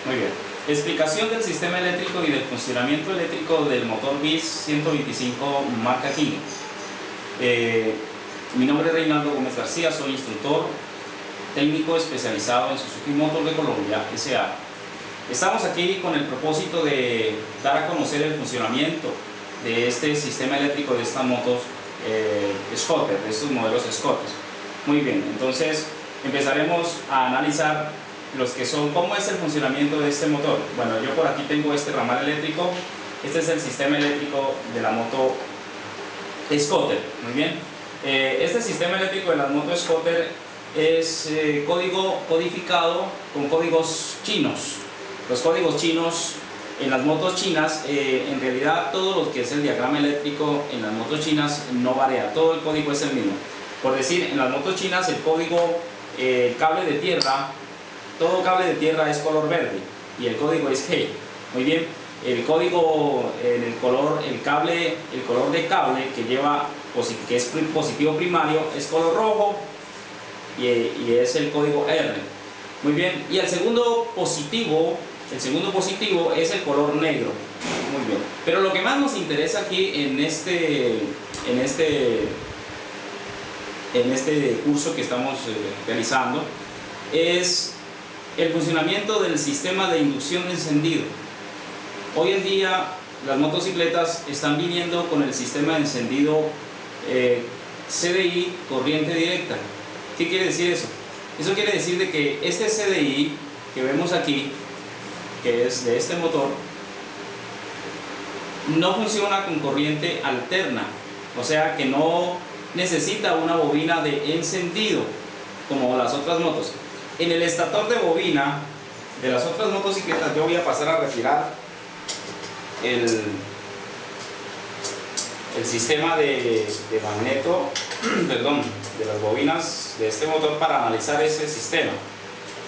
Muy bien. Explicación del sistema eléctrico y del funcionamiento eléctrico del motor BIS 125 marca King. Mi nombre es Reinaldo Gómez García, soy instructor técnico especializado en Suzuki Motor de Colombia S.A. Estamos aquí con el propósito de dar a conocer el funcionamiento de este sistema eléctrico de estas motos Scooter, de estos modelos Scooter. Muy bien, entonces empezaremos a analizar los que son, cómo es el funcionamiento de este motor. Bueno, yo por aquí tengo este ramal eléctrico. Este es el sistema eléctrico de la moto Scooter. Muy bien, este sistema eléctrico de la moto Scooter es código codificado con códigos chinos. Los códigos chinos en las motos chinas, en realidad todo lo que es el diagrama eléctrico en las motos chinas no varía, todo el código es el mismo. Por decir, en las motos chinas el código, cable de tierra, todo cable de tierra es color verde y el código es G. Muy bien, el código, el color de cable que lleva, que es positivo primario, es color rojo y es el código R. Muy bien, y el segundo positivo es el color negro. Muy bien, pero lo que más nos interesa aquí en este curso que estamos realizando es el funcionamiento del sistema de inducción de encendido. Hoy en día las motocicletas están viniendo con el sistema de encendido CDI, corriente directa. ¿Qué quiere decir eso? Eso quiere decir de que este CDI que vemos aquí, que es de este motor, no funciona con corriente alterna, o sea que no necesita una bobina de encendido como las otras motos. En el estator de bobina de las otras motocicletas, yo voy a pasar a retirar el sistema de magneto, perdón, de las bobinas de este motor para analizar ese sistema.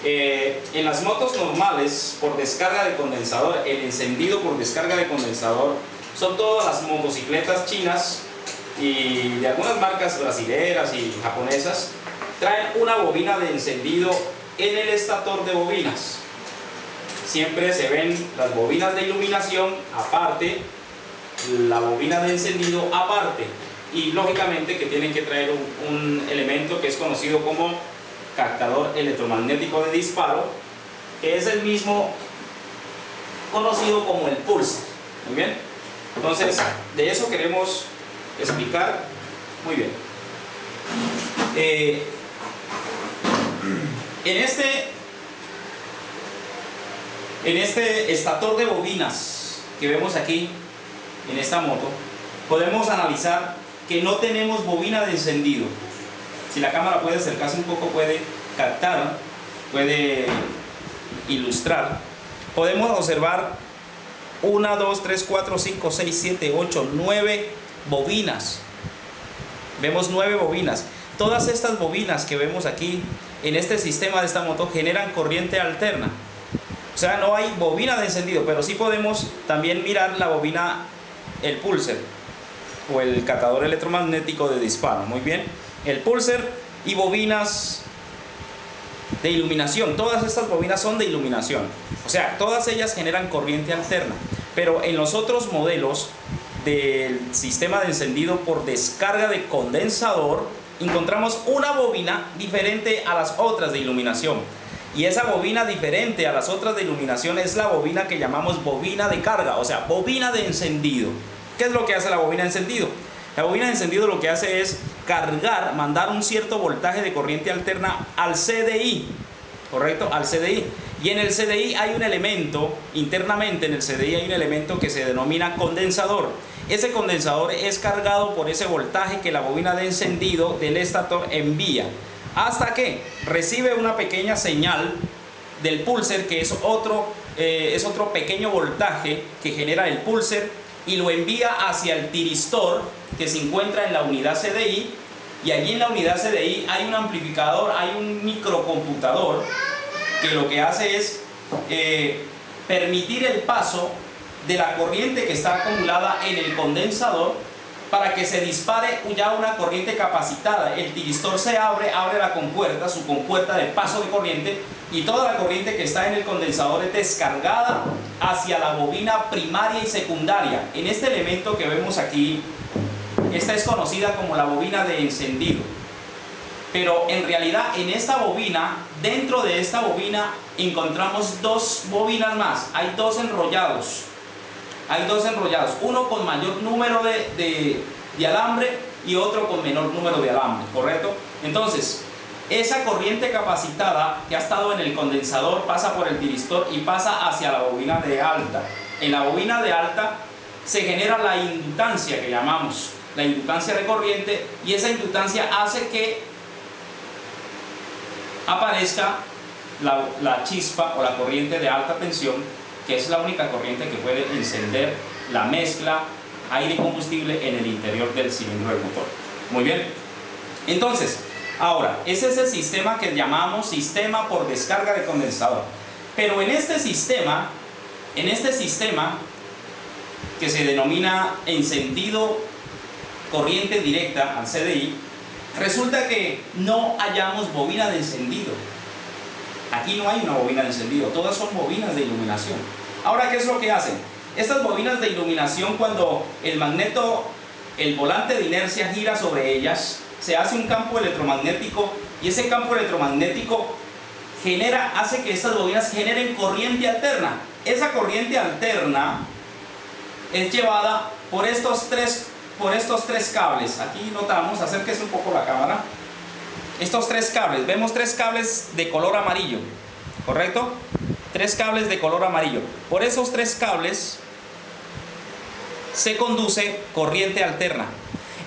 En las motos normales, por descarga de condensador, el encendido por descarga de condensador, son todas las motocicletas chinas y de algunas marcas brasileras y japonesas, traen una bobina de encendido en el estator de bobinas. Siempre se ven las bobinas de iluminación aparte, la bobina de encendido aparte, y lógicamente que tienen que traer un elemento que es conocido como captador electromagnético de disparo, que es el mismo conocido como el pulsar. Muy bien, entonces de eso queremos explicar. Muy bien, en este estator de bobinas que vemos aquí en esta moto, podemos analizar que no tenemos bobina de encendido. Si la cámara puede acercarse un poco, puede captar, puede ilustrar. Podemos observar 1, 2, 3, 4, 5, 6, 7, 8, 9 bobinas. Vemos 9 bobinas. Todas estas bobinas que vemos aquí en este sistema de esta moto generan corriente alterna. O sea, no hay bobina de encendido, pero sí podemos también mirar la bobina, el pulsar o el captador electromagnético de disparo. Muy bien, el pulsar y bobinas de iluminación. Todas estas bobinas son de iluminación, o sea, todas ellas generan corriente alterna. Pero en los otros modelos del sistema de encendido por descarga de condensador, encontramos una bobina diferente a las otras de iluminación. Y esa bobina diferente a las otras de iluminación es la bobina que llamamos bobina de carga, o sea, bobina de encendido. ¿Qué es lo que hace la bobina de encendido? La bobina de encendido lo que hace es cargar, mandar un cierto voltaje de corriente alterna al CDI, ¿correcto? Al CDI. Y en el CDI hay un elemento, internamente en el CDI hay un elemento que se denomina condensador. Ese condensador es cargado por ese voltaje que la bobina de encendido del estator envía, hasta que recibe una pequeña señal del pulsar, que es otro pequeño voltaje que genera el pulsar, y lo envía hacia el tiristor que se encuentra en la unidad CDI, y allí en la unidad CDI hay un amplificador, hay un microcomputador que lo que hace es permitir el paso de la corriente que está acumulada en el condensador para que se dispare ya una corriente capacitada. El tiristor se abre la compuerta, su compuerta de paso de corriente, y toda la corriente que está en el condensador es descargada hacia la bobina primaria y secundaria. En este elemento que vemos aquí, esta es conocida como la bobina de encendido. Pero en realidad en esta bobina, dentro de esta bobina, encontramos dos bobinas más. Hay dos enrollados. Hay dos enrollados, uno con mayor número de alambre y otro con menor número de alambre, ¿correcto? Entonces, esa corriente capacitada que ha estado en el condensador pasa por el tiristor y pasa hacia la bobina de alta. En la bobina de alta se genera la inductancia que llamamos, la inductancia de corriente, y esa inductancia hace que aparezca la chispa o la corriente de alta tensión, que es la única corriente que puede encender la mezcla aire y combustible en el interior del cilindro del motor. Muy bien. Entonces, ahora, ese es el sistema que llamamos sistema por descarga de condensador. Pero en este sistema que se denomina encendido corriente directa al CDI, resulta que no hallamos bobina de encendido. Aquí no hay una bobina de encendido, todas son bobinas de iluminación. Ahora, ¿qué es lo que hacen? Estas bobinas de iluminación, cuando el volante de inercia gira sobre ellas, se hace un campo electromagnético, y ese campo electromagnético hace que estas bobinas generen corriente alterna. Esa corriente alterna es llevada por estos tres cables. Aquí notamos, acérquese un poco la cámara. Estos tres cables, vemos tres cables de color amarillo, ¿correcto? Tres cables de color amarillo. Por esos tres cables se conduce corriente alterna.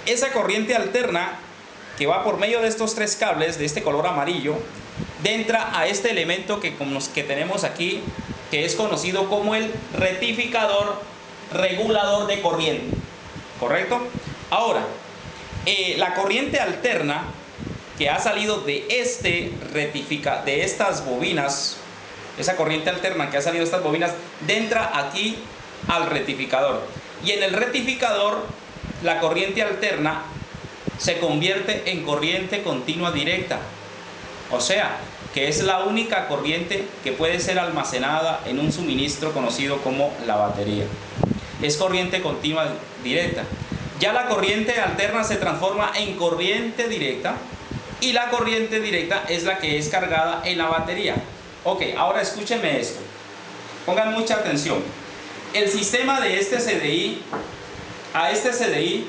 Esa corriente alterna que va por medio de estos tres cables de este color amarillo, entra a este elemento que tenemos aquí, que es conocido como el rectificador regulador de corriente, ¿correcto? Ahora, la corriente alterna que ha salido de estas bobinas, esa corriente alterna que ha salido de estas bobinas, entra aquí al rectificador, y en el rectificador la corriente alterna se convierte en corriente continua directa, o sea, que es la única corriente que puede ser almacenada en un suministro conocido como la batería. Es corriente continua directa. Ya la corriente alterna se transforma en corriente directa, y la corriente directa es la que es cargada en la batería. Ok, ahora escúchenme esto. Pongan mucha atención. El sistema de este CDI, a este CDI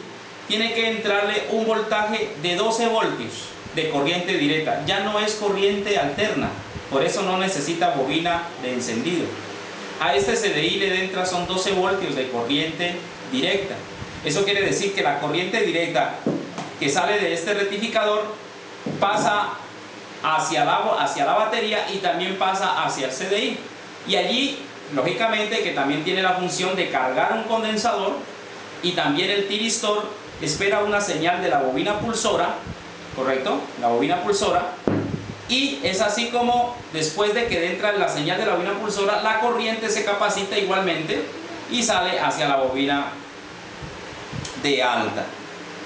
tiene que entrarle un voltaje de 12 voltios de corriente directa. Ya no es corriente alterna, por eso no necesita bobina de encendido. A este CDI le entra son 12 voltios de corriente directa. Eso quiere decir que la corriente directa que sale de este rectificador pasa hacia la batería y también pasa hacia el CDI. Y allí, lógicamente, que también tiene la función de cargar un condensador, y también el tiristor espera una señal de la bobina pulsora, ¿correcto? La bobina pulsora. Y es así como después de que entra la señal de la bobina pulsora, la corriente se capacita igualmente y sale hacia la bobina de alta,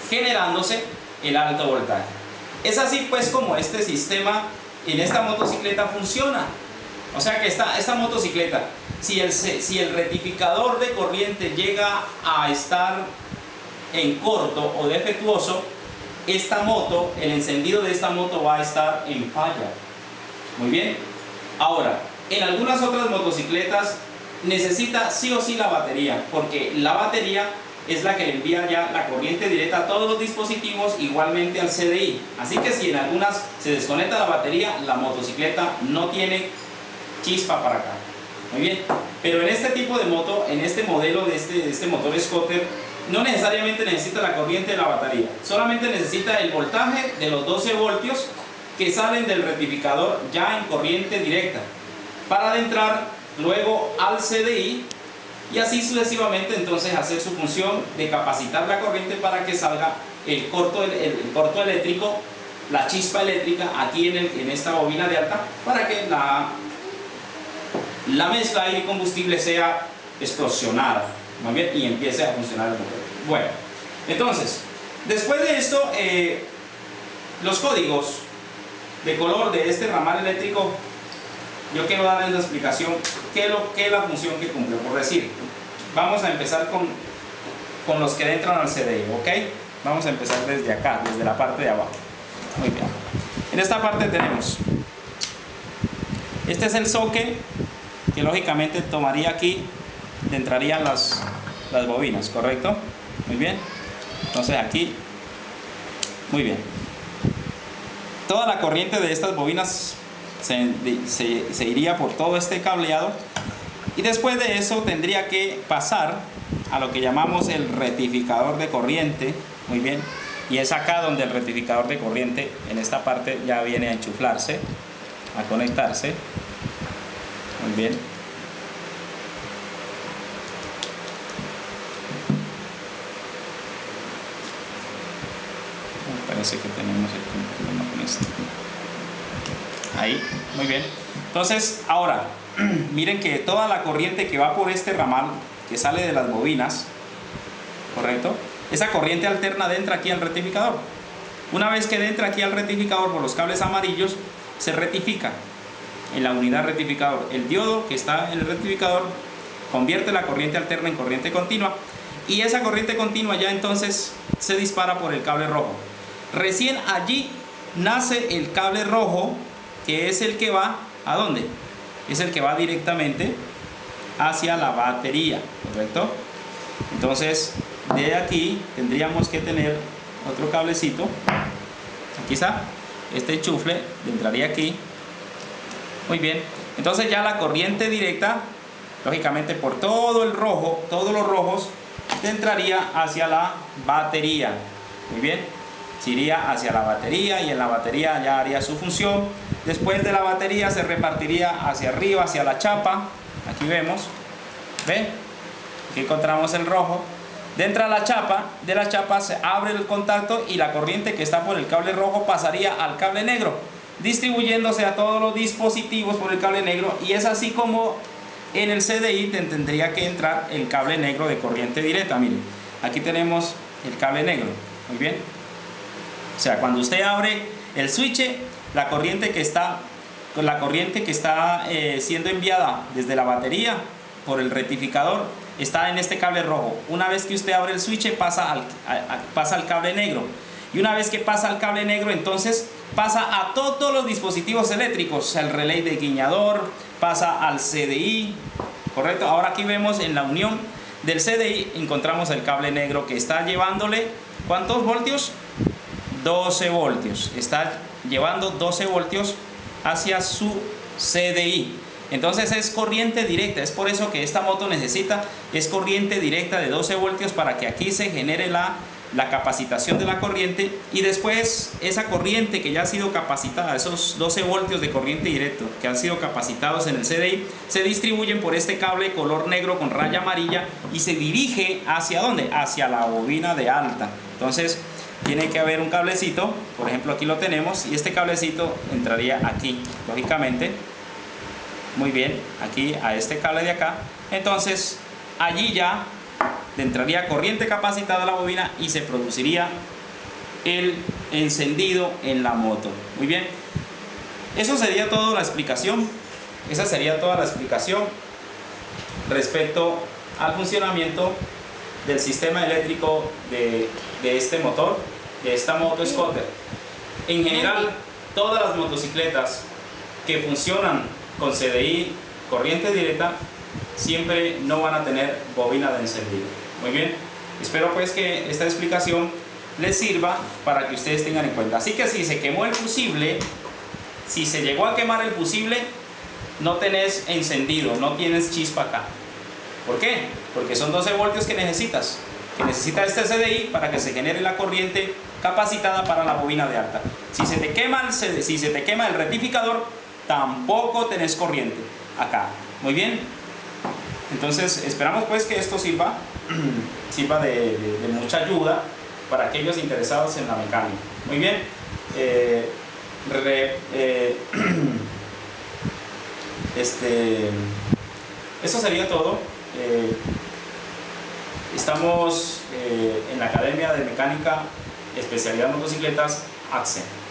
generándose el alto voltaje. Es así pues como este sistema en esta motocicleta funciona. O sea que esta motocicleta, si el rectificador de corriente llega a estar en corto o defectuoso, esta moto, el encendido de esta moto va a estar en falla. Muy bien. Ahora, en algunas otras motocicletas necesita sí o sí la batería, porque la batería es la que le envía ya la corriente directa a todos los dispositivos, igualmente al CDI. Así que si en algunas se desconecta la batería, la motocicleta no tiene chispa para acá. Muy bien. Pero en este tipo de moto, en este modelo de este motor scooter, no necesariamente necesita la corriente de la batería, solamente necesita el voltaje de los 12 voltios que salen del rectificador ya en corriente directa, para adentrar luego al CDI, y así sucesivamente entonces hacer su función de capacitar la corriente para que salga el corto eléctrico, la chispa eléctrica aquí en esta bobina de alta, para que la mezcla aire y combustible sea explosionada, muy bien, y empiece a funcionar el motor. Bueno, Entonces, después de esto, los códigos de color de este ramal eléctrico, yo quiero darles la explicación qué es la función que cumple. Por decir, vamos a empezar con los que entran al CDI, ¿ok? Vamos a empezar desde acá, desde la parte de abajo. Muy bien. En esta parte tenemos, este es el socket que lógicamente tomaría aquí, entrarían las bobinas, ¿correcto? Muy bien. Entonces aquí, muy bien. Toda la corriente de estas bobinas se iría por todo este cableado, y después de eso tendría que pasar a lo que llamamos el rectificador de corriente. Muy bien. Y es acá donde el rectificador de corriente, en esta parte, ya viene a enchuflarse, a conectarse. Muy bien. Parece que tenemos aquí un problema con esto. Ahí, muy bien. Entonces, ahora, miren que toda la corriente que va por este ramal, que sale de las bobinas, ¿correcto? Esa corriente alterna entra aquí al rectificador. Una vez que entra aquí al rectificador por los cables amarillos, se rectifica en la unidad rectificador. El diodo que está en el rectificador convierte la corriente alterna en corriente continua, y esa corriente continua ya entonces se dispara por el cable rojo. Recién allí nace el cable rojo, que es el que va, ¿a dónde? Es el que va directamente hacia la batería, ¿correcto? Entonces, de aquí tendríamos que tener otro cablecito. Aquí está, este enchufle entraría aquí. Muy bien. Entonces ya la corriente directa, lógicamente por todo el rojo, todos los rojos, entraría hacia la batería. Muy bien. Se iría hacia la batería, y en la batería ya haría su función. Después de la batería se repartiría hacia arriba, hacia la chapa. Aquí vemos, ¿ve? Aquí encontramos el rojo. Dentro de la chapa se abre el contacto, y la corriente que está por el cable rojo pasaría al cable negro, distribuyéndose a todos los dispositivos por el cable negro. Y es así como en el CDI tendría que entrar el cable negro de corriente directa. Miren, aquí tenemos el cable negro. Muy bien. O sea, cuando usted abre el switch, la corriente que está siendo enviada desde la batería por el rectificador está en este cable rojo. Una vez que usted abre el switch, pasa al cable negro. Y una vez que pasa al cable negro, entonces pasa a todos los dispositivos eléctricos, el relay de guiñador, pasa al CDI, ¿correcto? Ahora aquí vemos en la unión del CDI, encontramos el cable negro que está llevándole, ¿cuántos voltios? 12 voltios. Está llevando 12 voltios hacia su CDI. Entonces es corriente directa. Es por eso que esta moto es corriente directa de 12 voltios, para que aquí se genere la capacitación de la corriente, y después esa corriente que ya ha sido capacitada, esos 12 voltios de corriente directa que han sido capacitados en el CDI, se distribuyen por este cable color negro con raya amarilla, y se dirige ¿hacia dónde? Hacia la bobina de alta. Entonces tiene que haber un cablecito, por ejemplo aquí lo tenemos, y este cablecito entraría aquí, lógicamente. Muy bien, aquí a este cable de acá. Entonces allí ya entraría corriente capacitada a la bobina, y se produciría el encendido en la moto. Muy bien, eso sería toda la explicación. Esa sería toda la explicación respecto al funcionamiento del sistema eléctrico de este motor, de esta moto scooter. En general, todas las motocicletas que funcionan con CDI, corriente directa, siempre no van a tener bobina de encendido. Muy bien, espero pues que esta explicación les sirva para que ustedes tengan en cuenta. Así que si se quemó el fusible, si se llegó a quemar el fusible, no tenés encendido, no tienes chispa acá. ¿Por qué? Porque son 12 voltios que necesita este CDI para que se genere la corriente capacitada para la bobina de alta. Si se te quema el rectificador, tampoco tenés corriente acá. Muy bien. Entonces esperamos pues que esto sirva de mucha ayuda para aquellos interesados en la mecánica. Muy bien. Eso sería todo. Estamos en la Academia de Mecánica, especialidad motocicletas, AXE.